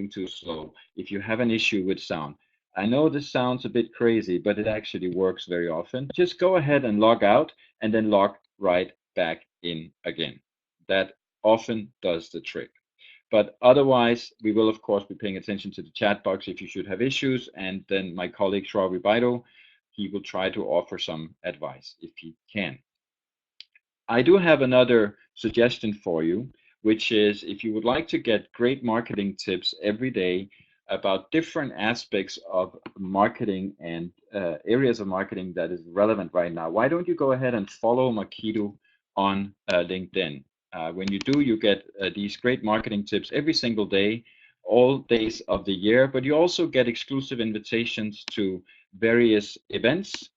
too slow, if you have an issue with sound. I know this sounds a bit crazy, but it actually works very often. Just go ahead and log out and then log right back in again. That often does the trick. But otherwise, we will, of course, be paying attention to the chat box if you should have issues. And then my colleague, Shravi Baido, he will try to offer some advice if he can. I do have another suggestion for you, which is if you would like to get great marketing tips every day about different aspects of marketing and areas of marketing that is relevant right now, why don't you go ahead and follow Markedu on LinkedIn? When you do, you get these great marketing tips every single day, all days of the year, but you also get exclusive invitations to various events.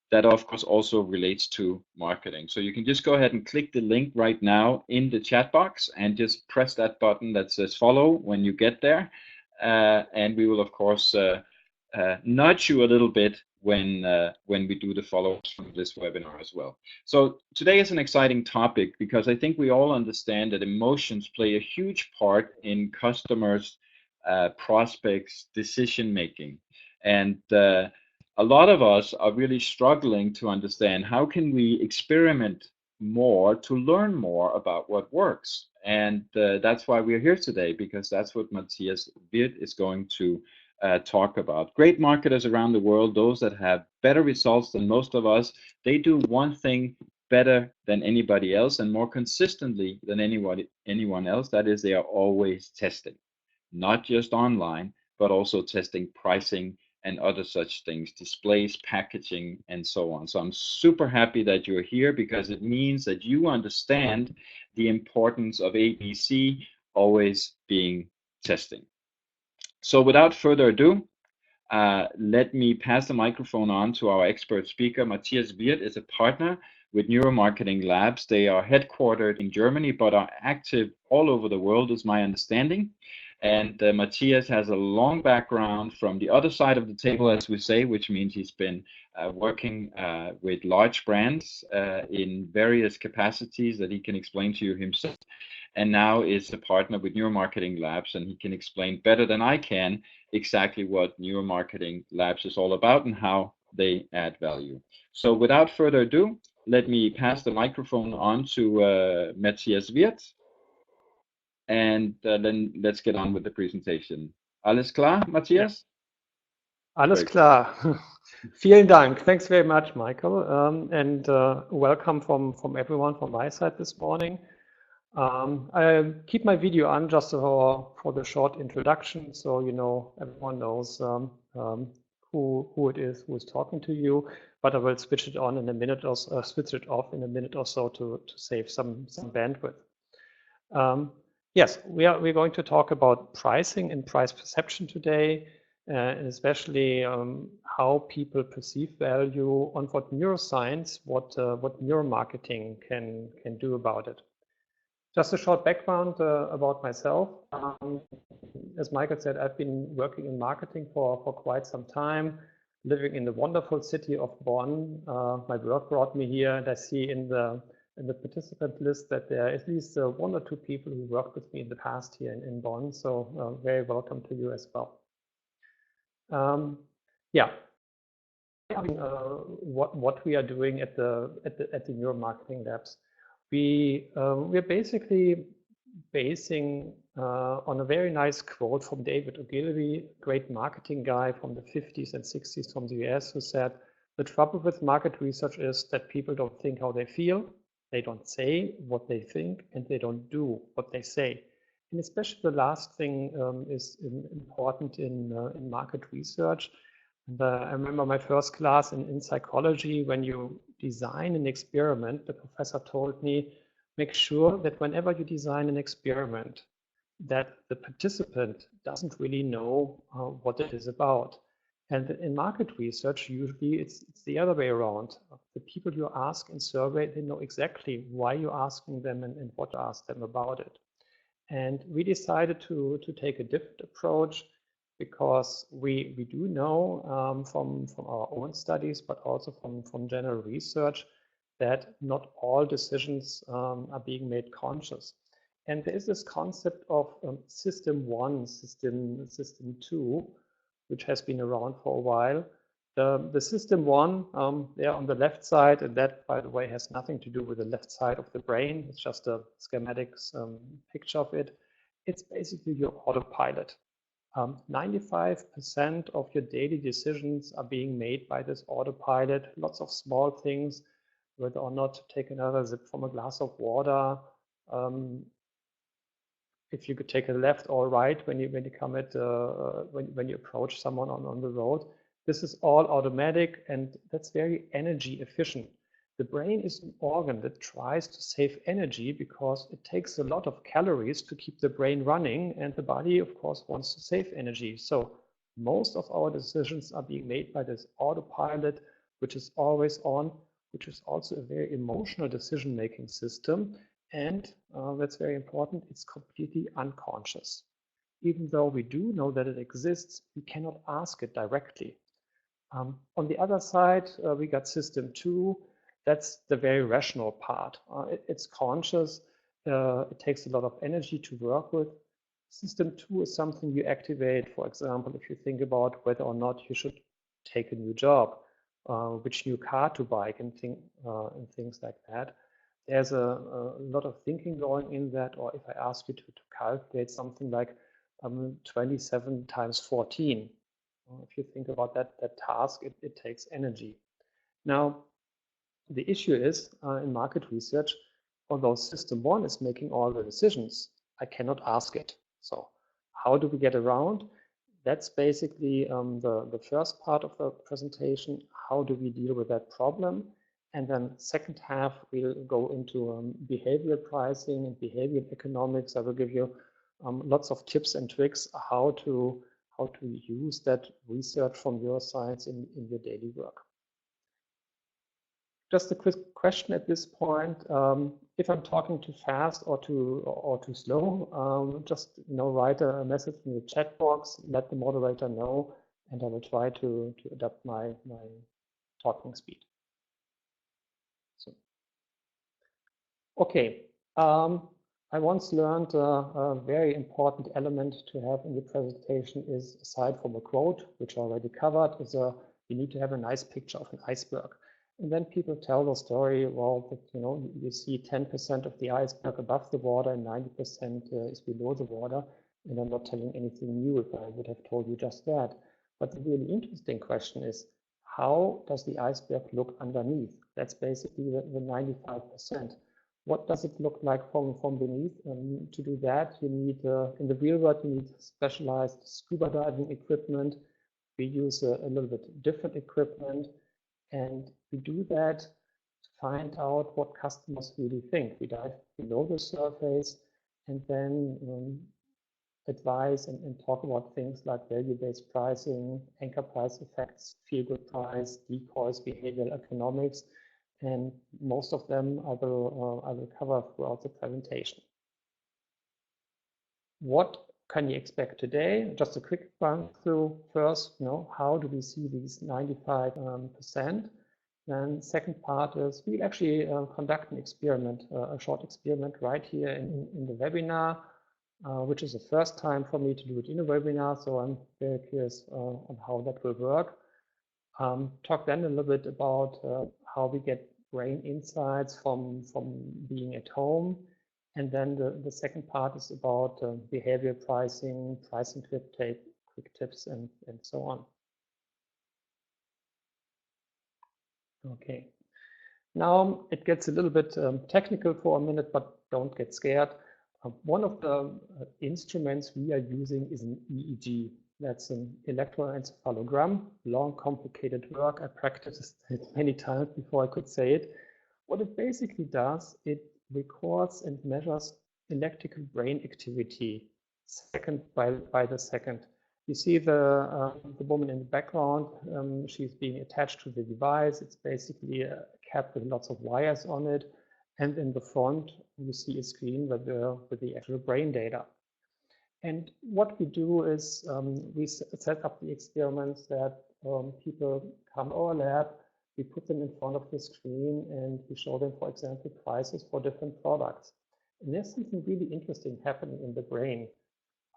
That of course also relates to marketing. So you can just go ahead and click the link right now in the chat box and just press that button that says follow when you get there. And we will of course nudge you a little bit when we do the follow-ups from this webinar as well. So today is an exciting topic because I think we all understand that emotions play a huge part in customers, prospects, decision making. And a lot of us are really struggling to understand how can we experiment more to learn more about what works. And that's why we're here today, because that's what Matthias Wirth is going to talk about. Great marketers around the world, those that have better results than most of us, they do one thing better than anybody else and more consistently than anyone else. That is, they are always testing, not just online, but also testing pricing and other such things, displays, packaging, and so on. So I'm super happy that you're here because it means that you understand the importance of ABC always being testing. So without further ado, let me pass the microphone on to our expert speaker. Matthias Wirth is a partner with Neuromarketing Labs. They are headquartered in Germany, but are active all over the world, is my understanding. And Matthias has a long background from the other side of the table, as we say, which means he's been working with large brands in various capacities that he can explain to you himself. And now is a partner with Neuromarketing Labs, and he can explain better than I can exactly what Neuromarketing Labs is all about and how they add value. So without further ado, let me pass the microphone on to Matthias Wirth. And then let's get on with the presentation. Alles klar, Matthias? Ja. Alles klar. Vielen Dank. Thanks very much, Michael. And welcome from everyone from my side this morning. I keep my video on just for the short introduction, so you know everyone knows who it is who is talking to you. But I will switch it on in a minute or switch it off in a minute or so to save some bandwidth. Yes, we're going to talk about pricing and price perception today, and especially how people perceive value, on what neuroscience, what neuromarketing can do about it. Just a short background about myself. As Michael said, I've been working in marketing for quite some time, living in the wonderful city of Bonn. My work brought me here, and I see in the participant list that there are at least 1 or 2 people who worked with me in the past here in Bonn. So very welcome to you as well. Yeah, what we are doing at the Neuromarketing Labs. We're basically basing on a very nice quote from David Ogilvy, great marketing guy from the 50s and 60s from the US, who said, "The trouble with market research is that people don't think how they feel, they don't say what they think, and they don't do what they say." And especially the last thing is important in market research. And I remember my first class in psychology, when you design an experiment, the professor told me, make sure that whenever you design an experiment, that the participant doesn't really know what it is about. And in market research, usually it's the other way around. The people you ask in survey, they know exactly why you're asking them and what to ask them about it. And we decided to take a different approach, because we do know from our own studies, but also from general research, that not all decisions are being made conscious. And there is this concept of system 1, system 2, which has been around for a while. The system 1, there on the left side, and that, by the way, has nothing to do with the left side of the brain. It's just a schematics picture of it. It's basically your autopilot. 95% of your daily decisions are being made by this autopilot. Lots of small things, whether or not to take another sip from a glass of water, if you could take a left or right when you come at when you approach someone on the road. This is all automatic, and that's very energy efficient. The brain is an organ that tries to save energy because it takes a lot of calories to keep the brain running, and the body, of course, wants to save energy. So most of our decisions are being made by this autopilot, which is always on, which is also a very emotional decision-making system. And that's very important, it's completely unconscious. Even though we do know that it exists, we cannot ask it directly. On the other side, we got system 2. That's the very rational part. It's conscious. It takes a lot of energy to work with. System 2 is something you activate, for example, if you think about whether or not you should take a new job, which new car to buy, and things like that. There's a lot of thinking going in that, or if I ask you to calculate something like 27 times 14, if you think about that task, it takes energy. Now, the issue is in market research, although system 1 is making all the decisions, I cannot ask it. So how do we get around? That's basically the first part of the presentation. How do we deal with that problem? And then second half, we'll go into behavioral pricing and behavioral economics. I will give you lots of tips and tricks how to use that research from neuroscience in your daily work. Just a quick question at this point. If I'm talking too fast or too slow, just write a message in the chat box, let the moderator know, and I will try to adapt my talking speed. So, okay. I once learned a very important element to have in the presentation is, aside from a quote, which I already covered, is you need to have a nice picture of an iceberg. And then people tell the story, well, that, you see 10% of the iceberg above the water and 90% is below the water. And I'm not telling anything new if I would have told you just that. But the really interesting question is, how does the iceberg look underneath? That's basically the 95%. What does it look like from beneath? To do that, you need, in the real world, you need specialized scuba diving equipment. We use a little bit different equipment. And we do that to find out what customers really think. We dive below the surface and then advise and talk about things like value-based pricing, anchor price effects, feel-good price, decoys, behavioral economics, and most of them I will cover throughout the presentation. What can you expect today? Just a quick run through first, how do we see these 95%? Then second part is we'll actually conduct an experiment, a short experiment right here in the webinar, which is the first time for me to do it in a webinar. So I'm very curious on how that will work. Talk then a little bit about how we get brain insights from being at home. And then the second part is about behavior pricing, quick tips, and so on. Okay. Now it gets a little bit technical for a minute, but don't get scared. One of the instruments we are using is an EEG. That's an electroencephalogram, long, complicated work. I practiced it many times before I could say it. What it basically does, it records and measures electrical brain activity second by the second. You see the woman in the background, she's being attached to the device. It's basically a cap with lots of wires on it. And in the front, you see a screen with the actual brain data. And what we do is we set up the experiments that people come to our lab, we put them in front of the screen, and we show them, for example, prices for different products. And there's something really interesting happening in the brain.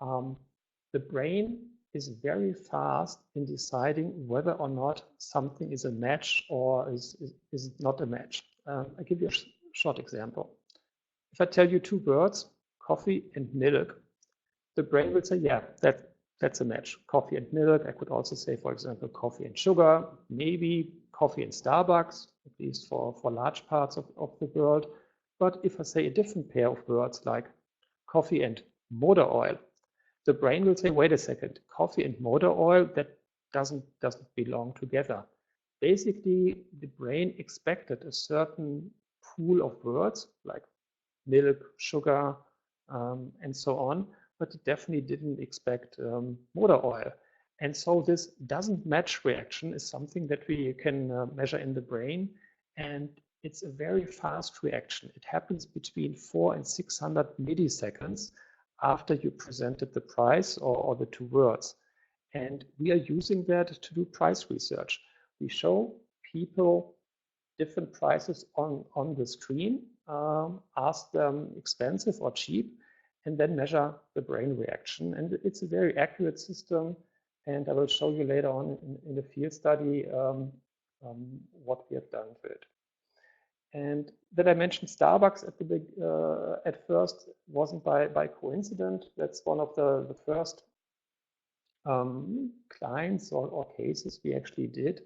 The brain is very fast in deciding whether or not something is a match or is not a match. I'll give you a short example. If I tell you two words, coffee and milk, the brain will say, yeah, that's a match. Coffee and milk. I could also say, for example, coffee and sugar, maybe coffee and Starbucks, at least for large parts of the world. But if I say a different pair of words like coffee and motor oil, the brain will say, wait a second, coffee and motor oil, that doesn't belong together. Basically, the brain expected a certain pool of words like milk, sugar, and so on, but it definitely didn't expect motor oil. And so this doesn't match reaction is something that we can measure in the brain, and it's a very fast reaction. It happens between 400 and 600 milliseconds after you presented the price or the two words. And we are using that to do price research. We show people different prices on the screen, ask them expensive or cheap, and then measure the brain reaction. And it's a very accurate system. And I will show you later on in the field study what we have done with it. And that I mentioned Starbucks at the big at first wasn't by coincidence. That's one of the first clients or cases we actually did.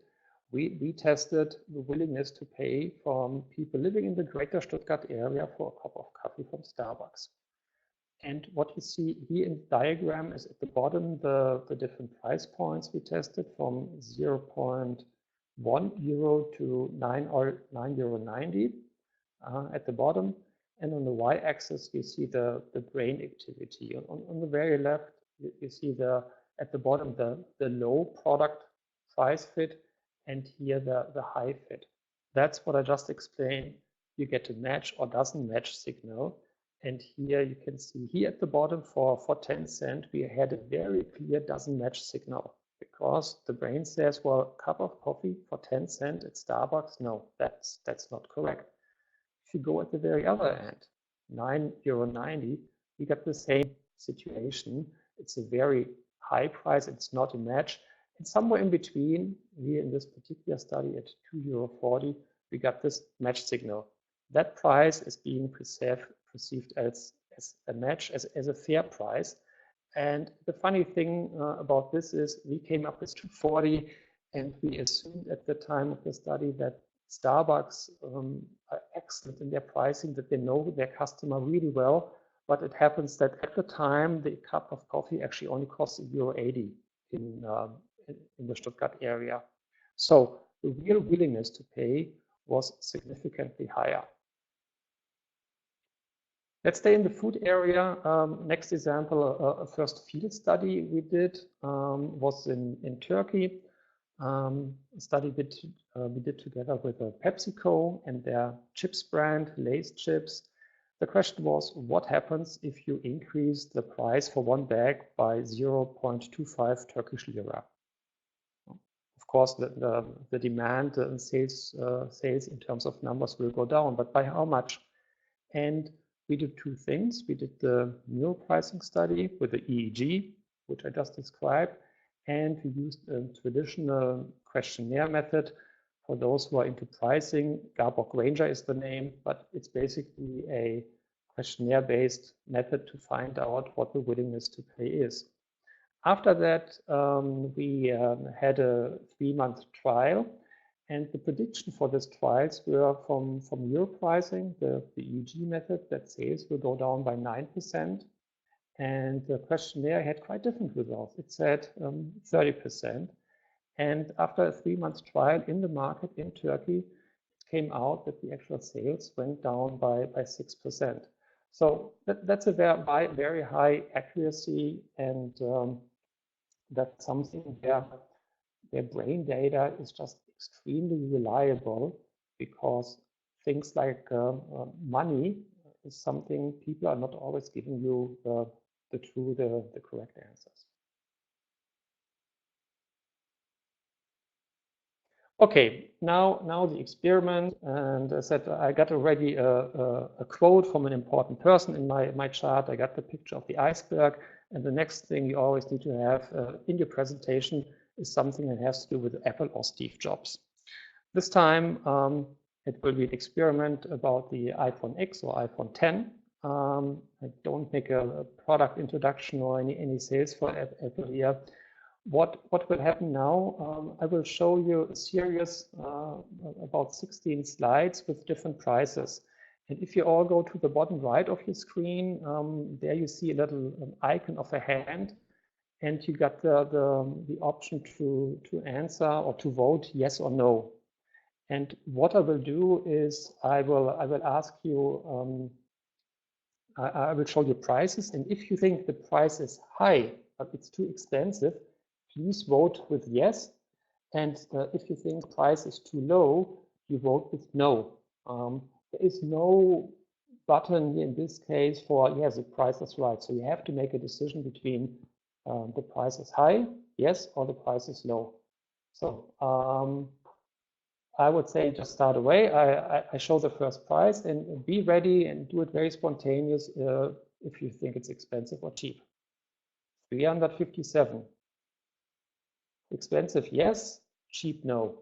We tested the willingness to pay from people living in the greater Stuttgart area for a cup of coffee from Starbucks. And what you see here in the diagram is at the bottom the different price points we tested from 0.1 euro to 9 euro 90 at the bottom. And on the y-axis, you see the brain activity. On the very left, you see at the bottom the low product price fit, and here the high fit. That's what I just explained. You get a match or doesn't match signal. And here you can see here at the bottom for 10 cents, we had a very clear doesn't match signal, because the brain says, well, cup of coffee for 10 cents at Starbucks, no, that's not correct. If you go at the very other end, 9 euro 90, we got the same situation. It's a very high price, it's not a match. And somewhere in between, here in this particular study at 2 euro 40, we got this match signal. That price is being perceived as a match, as a fair price. And the funny thing about this is we came up with 240, and we assumed at the time of the study that Starbucks are excellent in their pricing, that they know their customer really well. But it happens that at the time, the cup of coffee actually only costs euro 80 in the Stuttgart area. So the real willingness to pay was significantly higher. Let's stay in the food area. Next example, a first field study we did was in Turkey. A study we did together with PepsiCo and their chips brand, Lay's chips. The question was, what happens if you increase the price for one bag by 0.25 Turkish lira? Of course, the demand and sales in terms of numbers will go down, but by how much? And we did two things. We did the neuropricing study with the EEG, which I just described, and we used a traditional questionnaire method. For those who are into pricing, Garbock Ranger is the name, but it's basically a questionnaire-based method to find out what the willingness to pay is. After that, we had a 3-month trial. And the prediction for these trials were from neuropricing, the EEG method, that sales will go down by 9%. And the questionnaire had quite different results. It said 30%. And after a 3-month trial in the market in Turkey, it came out that the actual sales went down by 6%. So that's a very high accuracy, and that's something where their brain data is just extremely reliable, because things like money is something people are not always giving you the correct answers. Okay, now the experiment, and I said I got already a quote from an important person in my chart. I got the picture of the iceberg, and the next thing you always need to have in your presentation is something that has to do with Apple or Steve Jobs. This time it will be an experiment about the iPhone X or iPhone 10. I don't make a product introduction or any sales for Apple here. What will happen now? I will show you a series about 16 slides with different prices. And if you all go to the bottom right of your screen, there you see a little icon of a hand, and you got the option to answer or to vote yes or no. And what I will do is I will ask you, I will show you prices, and if you think the price is high but it's too expensive, please vote with yes. And if you think price is too low, you vote with no. There is no button in this case for yes, the price is right. So you have to make a decision between the price is high, yes, or the price is low. So I would say just start away. I show the first price and be ready and do it very spontaneous if you think it's expensive or cheap. 357. Expensive, yes. Cheap, no.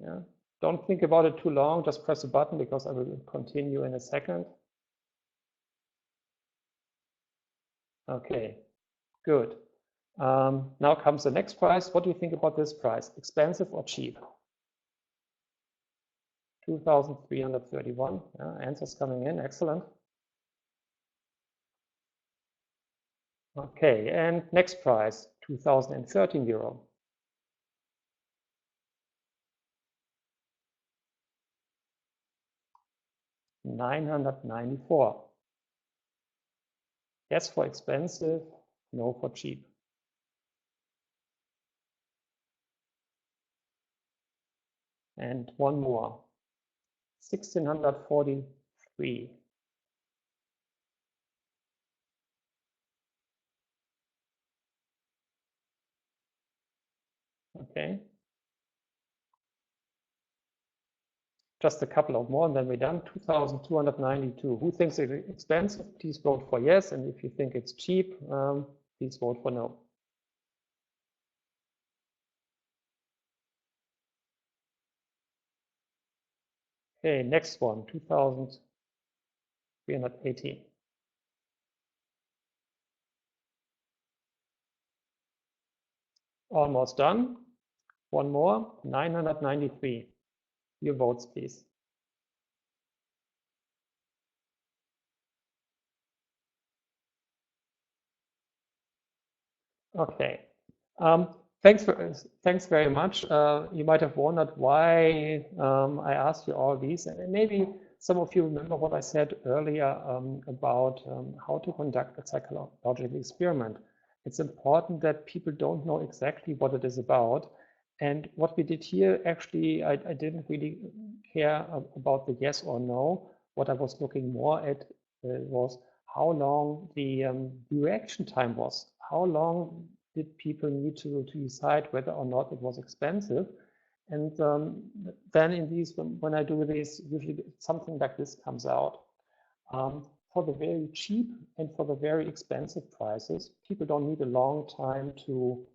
Yeah. Don't think about it too long. Just press a button because I will continue in a second. Okay, good. Now comes the next price. What do you think about this price? Expensive or cheap? 2,331. Answers coming in. Excellent. Okay, and next price, 2013 euro. $994. Yes for expensive, no for cheap. And one more, 1,643. Okay. Just a couple of more and then we're done. 2,292. Who thinks it's expensive? Please vote for yes. And if you think it's cheap, please vote for no. Okay, next one, 2,318. Almost done. One more, 993. Your votes, please. Okay. Thanks very much. You might have wondered why I asked you all these, and maybe some of you remember what I said earlier about how to conduct a psychological experiment. It's important that people don't know exactly what it is about. And what we did here, actually, I didn't really care about the yes or no. What I was looking more at was how long the reaction time was. How long did people need to decide whether or not it was expensive? And then in these, when I do this, usually something like this comes out. For the very cheap and for the very expensive prices, people don't need a long time to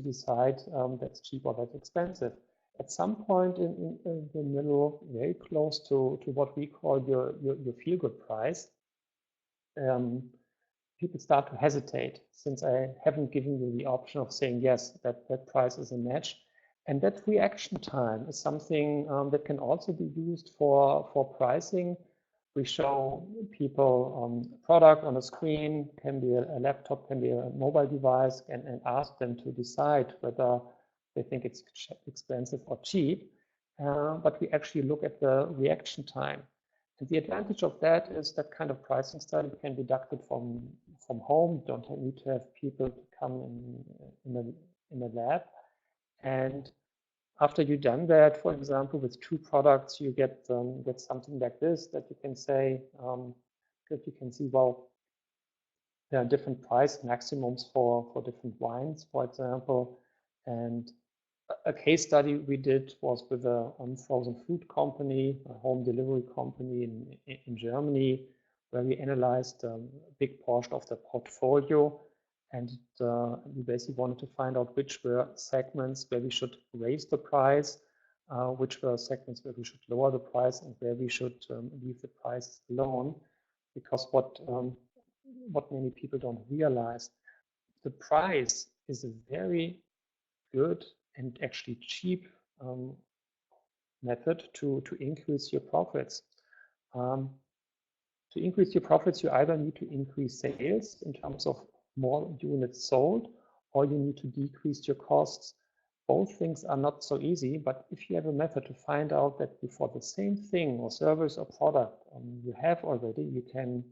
decide that's cheap or that's expensive. At some point in the middle, very close to what we call your feel-good price, people start to hesitate since I haven't given you the option of saying yes, that price is a match. And that reaction time is something that can also be used for pricing. We show people a product on a screen, can be a laptop, can be a mobile device, and ask them to decide whether they think it's expensive or cheap. But we actually look at the reaction time. And the advantage of that is that kind of pricing study can be conducted from home. You don't need to have people to come in a lab. And after you've done that, for example, with 2 products, you get something like this that you can say, that you can see, well, there are different price maximums for different wines, for example. And a case study we did was with a frozen food company, a home delivery company in Germany, where we analyzed a big portion of the portfolio. And we basically wanted to find out which were segments where we should raise the price, which were segments where we should lower the price, and where we should leave the price alone. Because what many people don't realize, the price is a very good and actually cheap method to increase your profits. To increase your profits, you either need to increase sales in terms of more units sold, or you need to decrease your costs. Both things are not so easy, but if you have a method to find out that for the same thing or service or product you have already, you can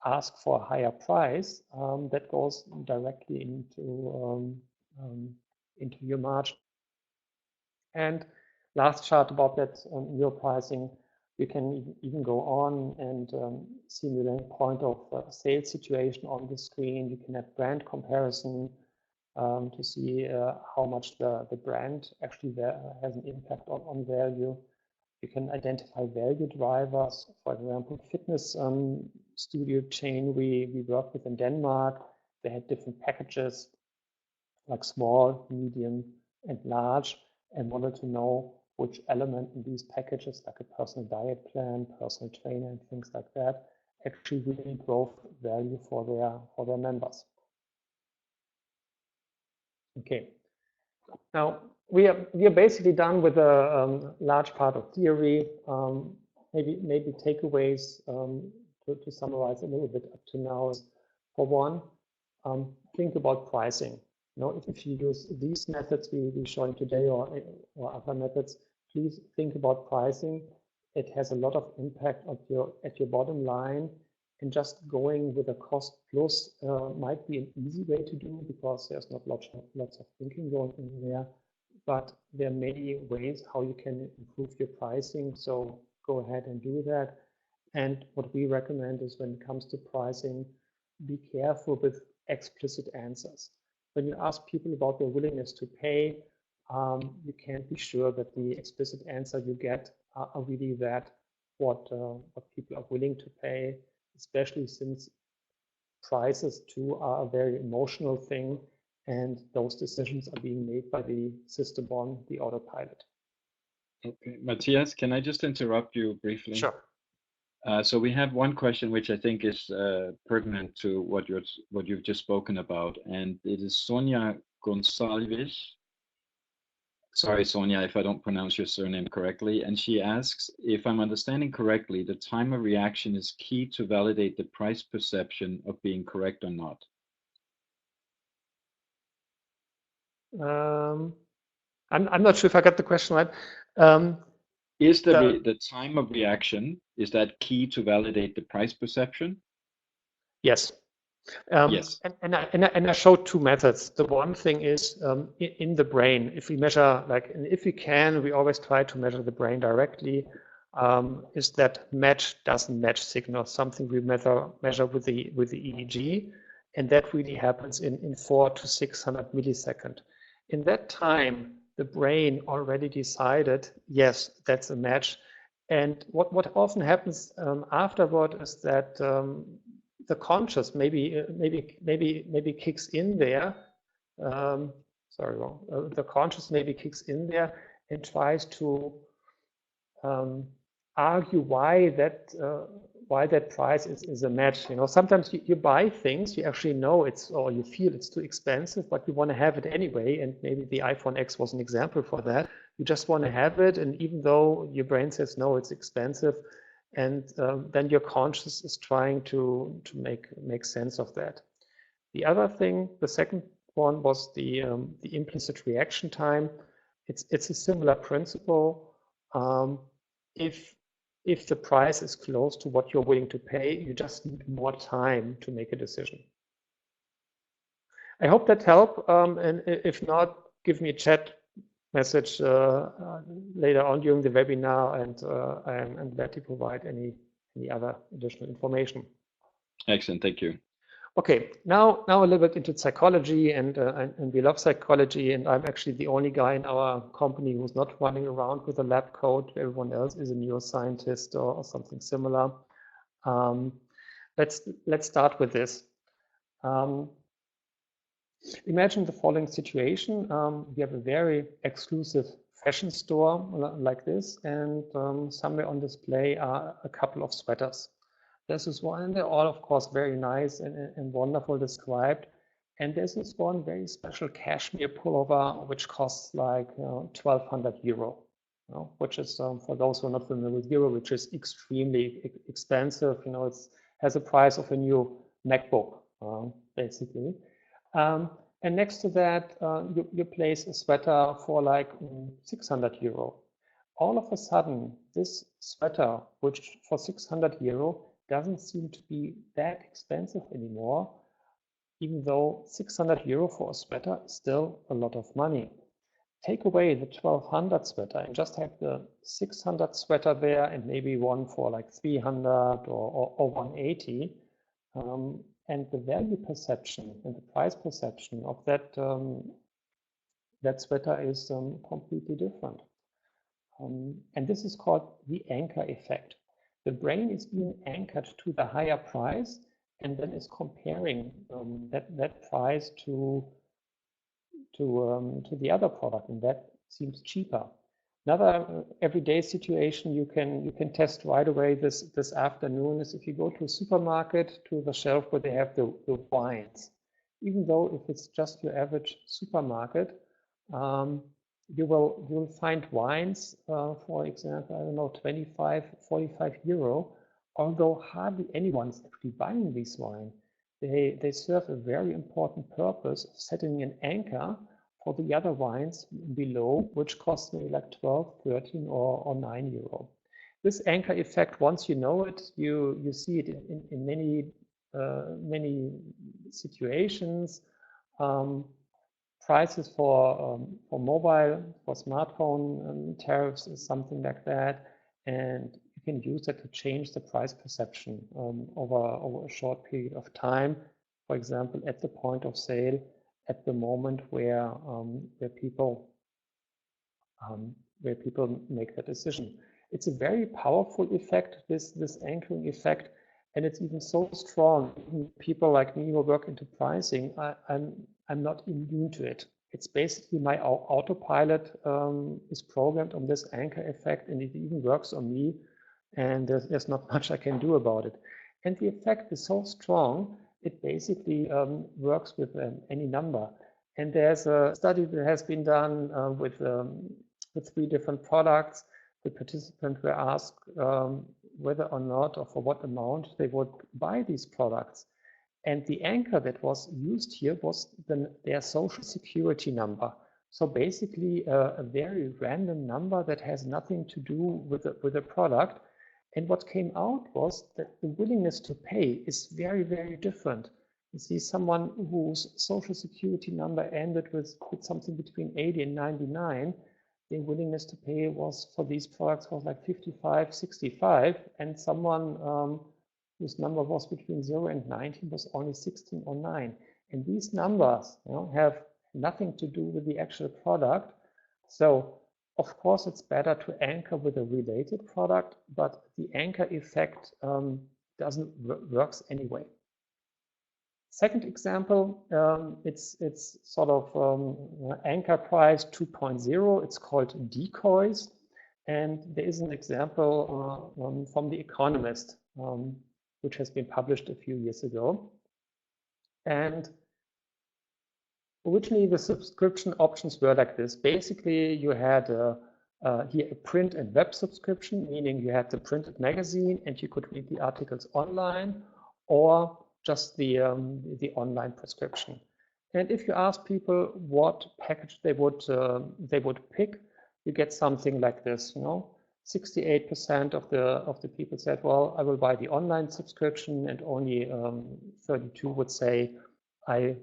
ask for a higher price, that goes directly into your margin. And last chart about that neuropricing, you can even go on and simulate point of sales situation on the screen. You can have brand comparison to see how much the brand actually has an impact on value. You can identify value drivers. For example, fitness studio chain we work with in Denmark, they had different packages like small, medium, and large, and wanted to know which element in these packages, like a personal diet plan, personal trainer, and things like that, actually really drove value for their members. Okay. Now we are basically done with a large part of theory. Maybe takeaways to summarize a little bit up to now is, for one, think about pricing. If you use these methods we showing today or other methods, please think about pricing. It has a lot of impact at your bottom line, and just going with a cost plus might be an easy way to do, because there's not lots of thinking going in there. But there are many ways how you can improve your pricing. So go ahead and do that. And what we recommend is, when it comes to pricing, be careful with explicit answers. When you ask people about their willingness to pay, you can't be sure that the explicit answer you get are really that what people are willing to pay, especially since prices too are a very emotional thing, and those decisions are being made by the system on the autopilot. Okay, Matthias, can I just interrupt you briefly? Sure. So we have one question which I think is pertinent to what you've just spoken about, and it is Sonia Gonsalves. Sorry, Sonia, if I don't pronounce your surname correctly. And she asks, if I'm understanding correctly, the time of reaction is key to validate the price perception of being correct or not. I'm not sure if I got the question right. Is the time of reaction, is that key to validate the price perception? Yes. Yes. And I showed two methods. The one thing is in the brain. If we measure, and if we can, we always try to measure the brain directly. Is that match doesn't match signal, something we measure with the EEG, and that really happens in 400 to 600 milliseconds. In that time, the brain already decided, yes, that's a match. And what often happens afterward is that the conscious maybe kicks in there. The conscious maybe kicks in there and tries to argue why that price is a match. Sometimes you buy things you actually know or you feel it's too expensive, but you want to have it anyway. And maybe the iPhone X was an example for that. You just want to have it, and even though your brain says no, it's expensive, and then your conscious is trying to make sense of that. The other thing, the second one, was the implicit reaction time. It's a similar principle. If the price is close to what you're willing to pay, you just need more time to make a decision. I hope that helped. And if not, give me a chat message later on during the webinar, and I'm glad to provide any other additional information. Excellent, thank you. Okay, now a little bit into psychology, and we love psychology, and I'm actually the only guy in our company who's not running around with a lab coat. Everyone else is a neuroscientist or something similar. Let's start with this. Imagine the following situation. We have a very exclusive fashion store like this, and somewhere on display are a couple of sweaters. This is one, and they're all, of course, very nice and wonderful described. And this is one very special cashmere pullover, which costs like 1,200 euro, which is, for those who are not familiar with euro, which is extremely expensive. It has a price of a new MacBook, basically. And next to that, you place a sweater for like 600 euro. All of a sudden, this sweater, which for 600 euro doesn't seem to be that expensive anymore, even though 600 euro for a sweater is still a lot of money. Take away the 1,200 sweater and just have the 600 sweater there and maybe one for like 300 or 180. And the value perception and the price perception of that sweater is completely different. And this is called the anchor effect. The brain is being anchored to the higher price and then is comparing that price to the other product, and that seems cheaper. Another everyday situation you can test right away this afternoon is if you go to a supermarket, to the shelf where they have the wines. Even though if it's just your average supermarket, you will find wines, for example, I don't know, 25, 45 euro, although hardly anyone's actually buying these wines. They serve a very important purpose of setting an anchor for the other wines below, which cost maybe like 12, 13 or 9 euro. This anchor effect, once you know it, you see it in many situations. Prices for mobile, for smartphone tariffs is something like that, and you can use that to change the price perception over a short period of time. For example, at the point of sale, at the moment where people make that decision. It's a very powerful effect, this anchoring effect, and it's even so strong. Even people like me who work into pricing, I'm not immune to it. It's basically my autopilot is programmed on this anchor effect, and it even works on me, and there's not much I can do about it. And the effect is so strong, it basically works with any number. And there's a study that has been done with 3 different products. The participants were asked whether or not or for what amount they would buy these products. And the anchor that was used here was their social security number. So basically a very random number that has nothing to do with the product. And what came out was that the willingness to pay is very, very different. You see someone whose social security number ended with something between 80 and 99, the willingness to pay was for these products was like 55, 65, and someone whose number was between 0 and 19 was only 16 or 9. And these numbers have nothing to do with the actual product. So of course, it's better to anchor with a related product, but the anchor effect doesn't works anyway. Second example, it's sort of anchor price 2.0. It's called decoys, and there is an example from The Economist, which has been published a few years ago. And originally, the subscription options were like this. Basically, you had here a print and web subscription, meaning you had the printed magazine and you could read the articles online, or just the online prescription. And if you ask people what package they would pick, you get something like this. 68% of the people said, well, I will buy the online subscription, and only 32 would say, I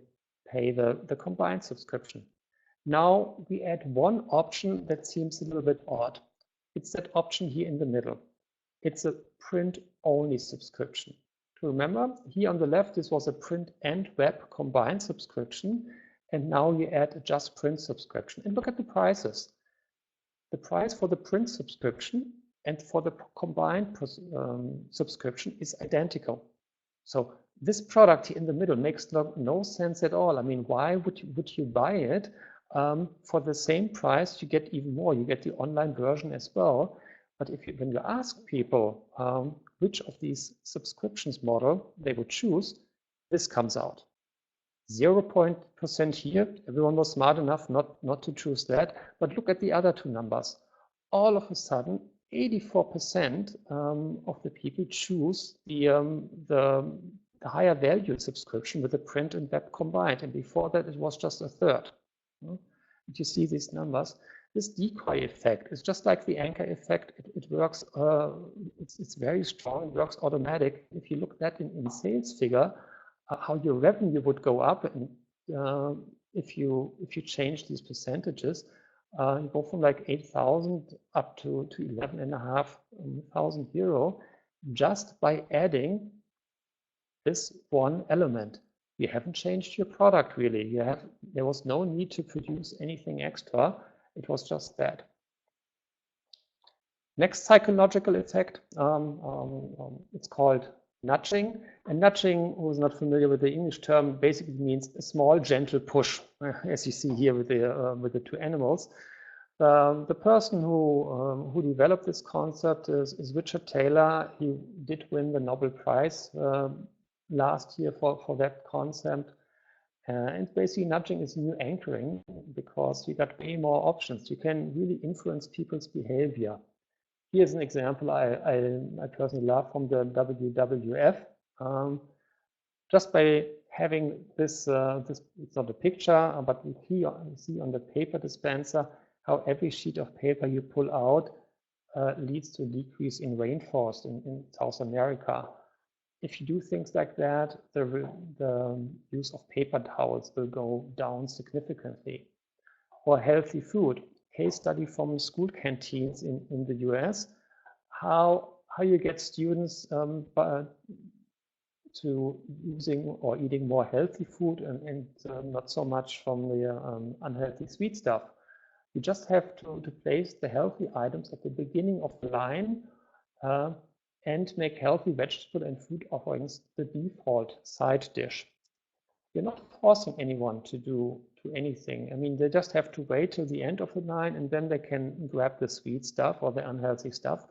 pay the combined subscription. Now we add one option that seems a little bit odd. It's that option here in the middle. It's a print-only subscription. To remember, here on the left, this was a print and web combined subscription, and now you add a just print subscription. And look at the prices. The price for the print subscription and for the combined subscription is identical. So this product in the middle makes no sense at all. I mean, why would you buy it? For the same price, you get even more. You get the online version as well. But when you ask people which of these subscriptions model they would choose, this comes out. 0% here. Everyone was smart enough not to choose that. But look at the other two numbers. All of a sudden, 84% of the people choose the higher value subscription with the print and web combined. And before that, it was just a third. And you see these numbers. This decoy effect is just like the anchor effect. It works. It's very strong. It works automatic. If you look at that in sales figure, how your revenue would go up, and if you change these percentages, you go from like 8,000 up to 11,500 euro just by adding this one element. You haven't changed your product really. There was no need to produce anything extra. It was just that. Next psychological effect, it's called nudging. And nudging, who's not familiar with the English term, basically means a small gentle push, as you see here with the two animals. The person who developed this concept is Richard Taylor. He did win the Nobel Prize last year for that concept. And basically nudging is new anchoring because you got way more options. You can really influence people's behavior. Here's an example I personally love from the WWF. Just by having this, it's not a picture, but you see on the paper dispenser how every sheet of paper you pull out leads to a decrease in rainforest in South America. If you do things like that, the use of paper towels will go down significantly. Or healthy food. Case study from school canteens in the US, how you get students to using or eating more healthy food and not so much from the unhealthy sweet stuff. You just have to place the healthy items at the beginning of the line and make healthy vegetable and food offerings the default side dish. You're not forcing anyone to do anything. I mean, they just have to wait till the end of the line and then they can grab the sweet stuff or the unhealthy stuff.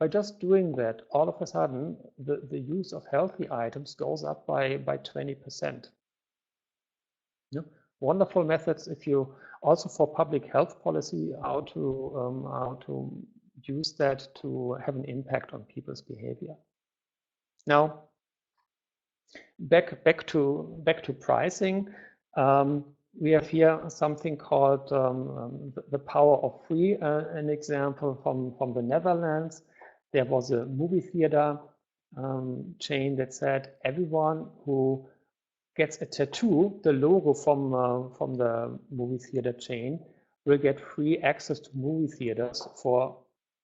By just doing that, all of a sudden, the use of healthy items goes up by 20%. Yeah. Wonderful methods if you also for public health policy, how to use that to have an impact on people's behavior. Now, back to pricing. We have here something called the power of free. An example from the Netherlands. There was a movie theater chain that said everyone who gets a tattoo, the logo from the movie theater chain, will get free access to movie theaters for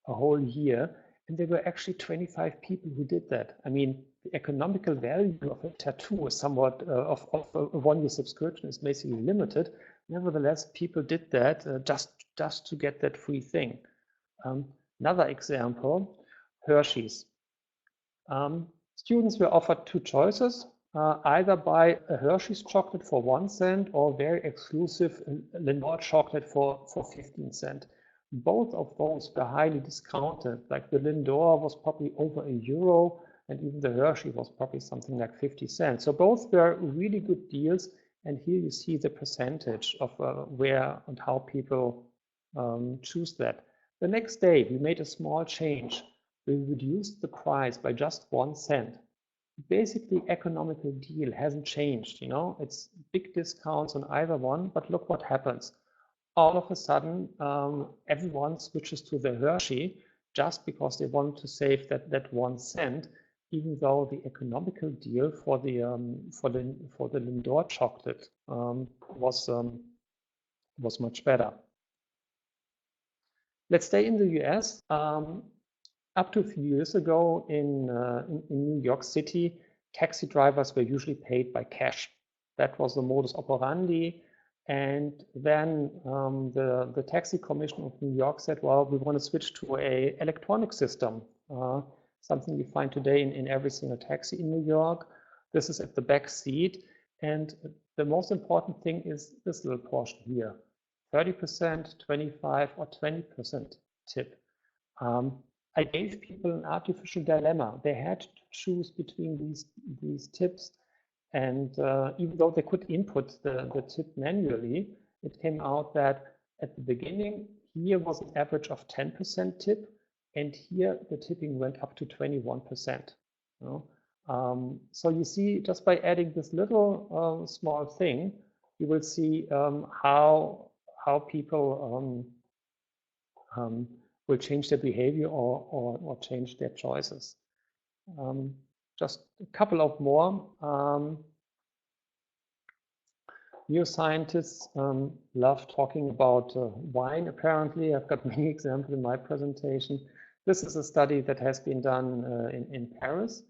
a whole year. And there were actually 25 people who did that. I mean, the economical value of a tattoo is somewhat of a one-year subscription is basically limited. Nevertheless, people did that just to get that free thing. Another example, Hershey's. Students were offered two choices. Either buy a Hershey's chocolate for 1 cent or very exclusive Lindor chocolate for 15 cents. Both of those were highly discounted. Like the Lindor was probably over €1 and even the Hershey was probably something like 50 cents. So both were really good deals. And here you see the percentage of where and how people choose that. The next day, we made a small change. We reduced the price by just 1 cent. Basically, economical deal hasn't changed. You know, it's big discounts on either one, but look what happens. All of a sudden, everyone switches to the Hershey just because they want to save that 1 cent, even though the economical deal for the Lindor chocolate was much better. Let's stay in the US. Up to a few years ago in New York City, taxi drivers were usually paid by cash. That was the modus operandi. And then the taxi commission of New York said, well, we want to switch to an electronic system, something you find today in every single taxi in New York. This is at the back seat. And the most important thing is this little portion here, 30%, 25 or 20% tip. I gave people an artificial dilemma. They had to choose between these tips. And even though they could input the tip manually, it came out that at the beginning, here was an average of 10% tip. And here the tipping went up to 21%. So you see, just by adding this little small thing, you will see how people will change their behavior or change their choices. Just a couple of more. Neuroscientists love talking about wine, apparently. I've got many examples in my presentation. This is a study that has been done in Paris.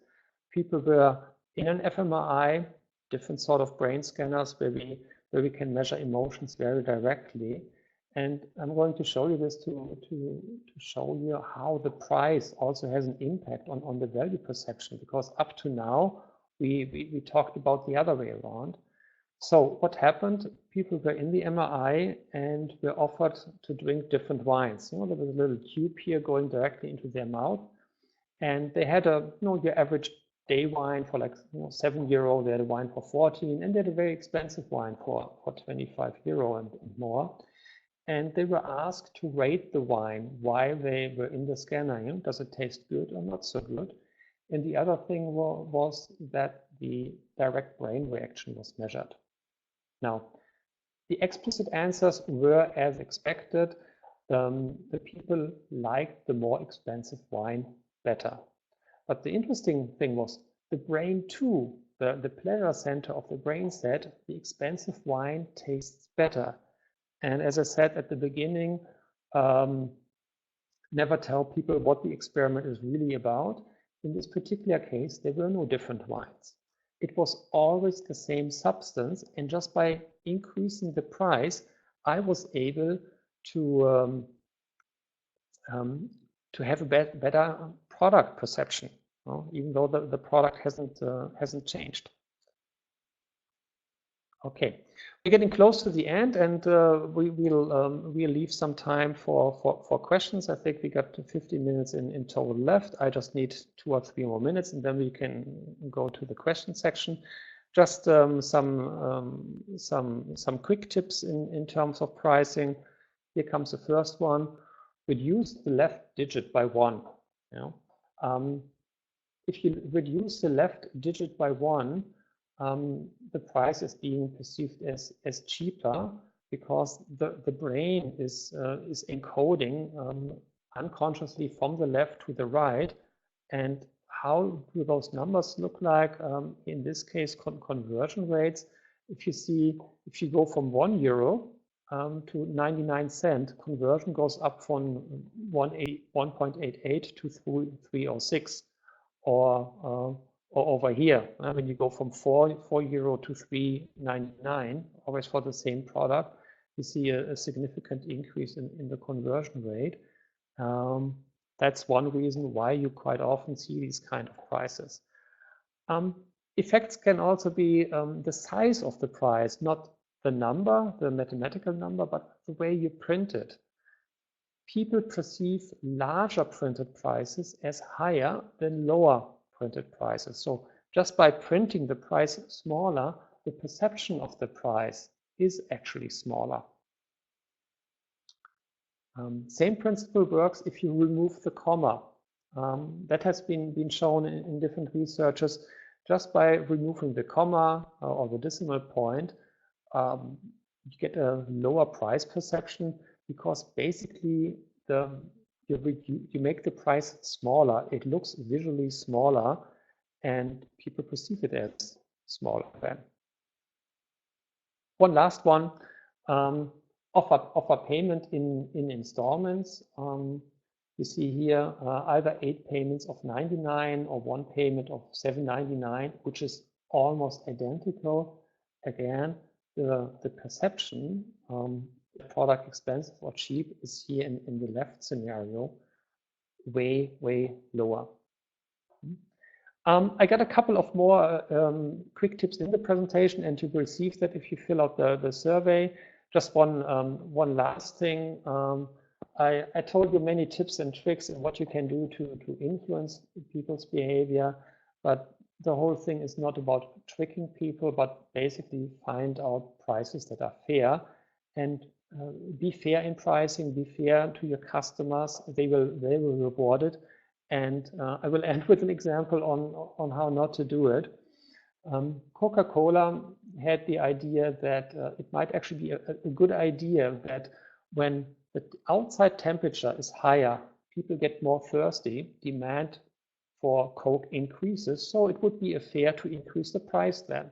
People were in an fMRI, different sort of brain scanners where we can measure emotions very directly. And I'm going to show you this to show you how the price also has an impact on the value perception, because up to now, we talked about the other way around. So what happened? People were in the MRI and were offered to drink different wines. There was a little tube here going directly into their mouth. And they had your average day wine for like €7. They had a wine for 14, and they had a very expensive wine for €25 and more. And they were asked to rate the wine while they were in the scanner. Does it taste good or not so good? And the other thing was that the direct brain reaction was measured. Now, the explicit answers were as expected. The people liked the more expensive wine better. But the interesting thing was the brain too, the pleasure center of the brain said the expensive wine tastes better. And as I said at the beginning, never tell people what the experiment is really about. In this particular case, there were no different wines. It was always the same substance, and just by increasing the price, I was able to have a better product perception, even though the product hasn't changed. Okay, we're getting close to the end, and we'll leave some time for questions. I think we got 15 minutes in total left. I just need 2 or 3 more minutes, and then we can go to the question section. Just some quick tips in terms of pricing. Here comes the first one. Reduce the left digit by 1. If you reduce the left digit by 1, the price is being perceived as cheaper because the brain is encoding unconsciously from the left to the right. And how do those numbers look like? In this case, conversion rates. If you go from €1 to 99 cents, conversion goes up from 1.88 to 306, or over here, when you go from €4 to 3.99, always for the same product, you see a significant increase in the conversion rate. That's one reason why you quite often see these kind of prices. Effects can also be the size of the price, not the number, the mathematical number, but the way you print it. People perceive larger printed prices as higher than lower printed prices. So just by printing the price smaller, the perception of the price is actually smaller. Same principle works if you remove the comma. That has been shown in different researches. Just by removing the comma or the decimal point, you get a lower price perception, because basically you make the price smaller. It looks visually smaller, and people perceive it as smaller then. One last one, offer payment in installments. You see here either 8 payments of 99 or 1 payment of 7.99, which is almost identical. Again, the perception, the product expensive or cheap, is here in the left scenario way, way lower. I got a couple of more quick tips in the presentation, and you will receive that if you fill out the survey. Just one last thing. I told you many tips and tricks and what you can do to influence people's behavior, but the whole thing is not about tricking people, but basically find out prices that are fair, and be fair in pricing, be fair to your customers. They will reward it. And I will end with an example on how not to do it. Coca-Cola had the idea that it might actually be a good idea that when the outside temperature is higher, people get more thirsty, demand for Coke increases, so it would be fair to increase the price then.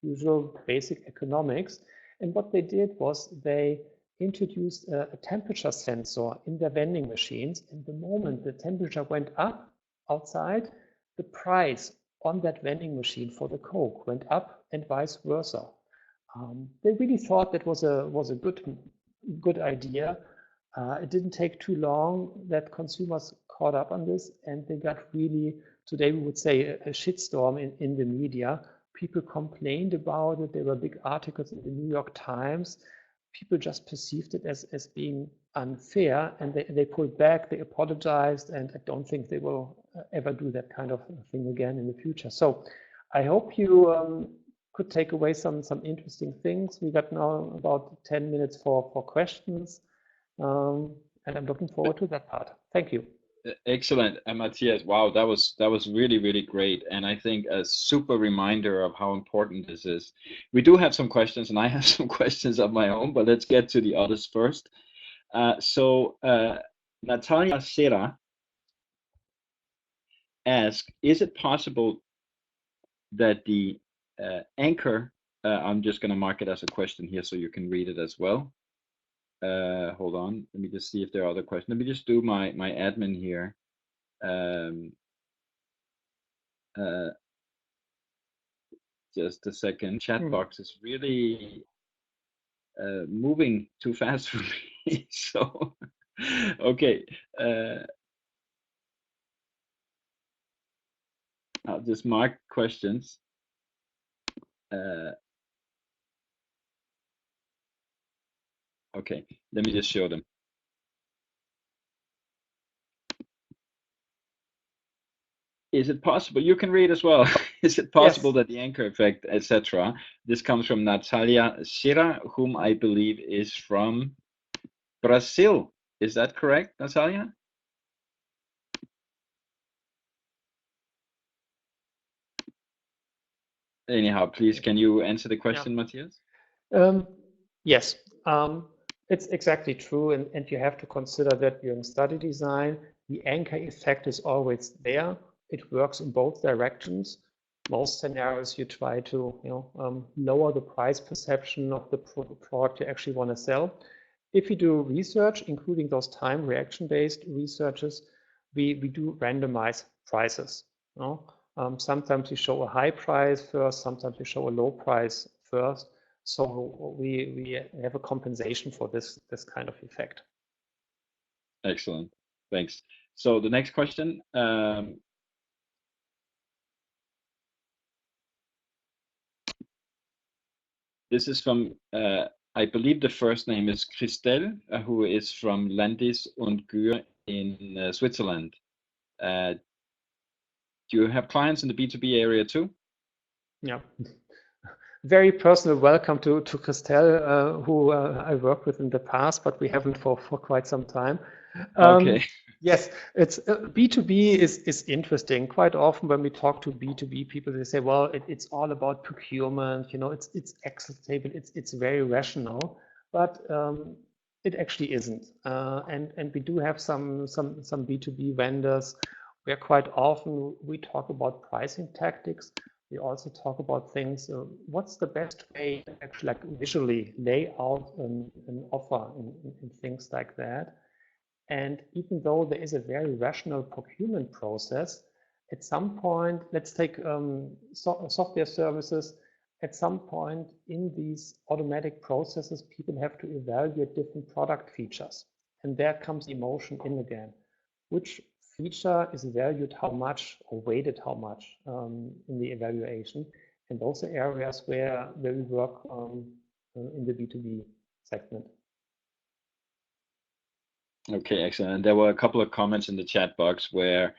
Usual basic economics. And what they did was they introduced a temperature sensor in their vending machines, and the moment the temperature went up outside, the price on that vending machine for the Coke went up, and vice versa. They really thought that was a good idea. It didn't take too long that consumers caught up on this, and they got really, today we would say, a shitstorm in the media. People complained about it. There were big articles in the New York Times. People just perceived it as being unfair, and they pulled back, they apologized, and I don't think they will ever do that kind of thing again in the future. So I hope you could take away some interesting things. We got now about 10 minutes for questions, and I'm looking forward to that part. Thank you. Excellent, Matthias. Wow, that was really, really great, and I think a super reminder of how important this is. We do have some questions, and I have some questions of my own, but let's get to the others first. Natalia Sera asked, is it possible that the anchor, I'm just going to mark it as a question here so you can read it as well. Hold on, let me just see if there are other questions. Let me just do my admin here. Just a second. Chat box is really moving too fast for me. So, okay. I'll just mark questions. Okay, let me just show them. Is it possible, you can read as well, is it possible that the anchor effect, etc., this comes from Natalia Sira, whom I believe is from Brazil. Is that correct, Natalia? Anyhow, please, can you answer the question, Matthias? Yes, it's exactly true, and you have to consider that during study design, the anchor effect is always there. It works in both directions. Most scenarios you try to lower the price perception of the product you actually want to sell. If you do research, including those time reaction-based researches, we do randomize prices. Sometimes we show a high price first, sometimes we show a low price first. So we have a compensation for this kind of effect. Excellent, thanks. So the next question. This is from, I believe the first name is Christelle, who is from Landis und Gyr in Switzerland. Do you have clients in the B2B area too? Yeah. Very personal welcome to Christelle, who I worked with in the past, but we haven't for quite some time. Okay. Yes, it's B2B is interesting. Quite often when we talk to B2B people, they say, well, it's all about procurement, it's Excel table, it's very rational, but it actually isn't. And we do have some B2B vendors where quite often we talk about pricing tactics. We also talk about things, what's the best way to actually visually lay out an offer and things like that. And even though there is a very rational procurement process, at some point, let's take software services, at some point in these automatic processes, people have to evaluate different product features. And there comes emotion in again. Which feature is valued how much or weighted how much in the evaluation? And those are areas where we work in the B2B segment. Okay, excellent. And there were a couple of comments in the chat box where,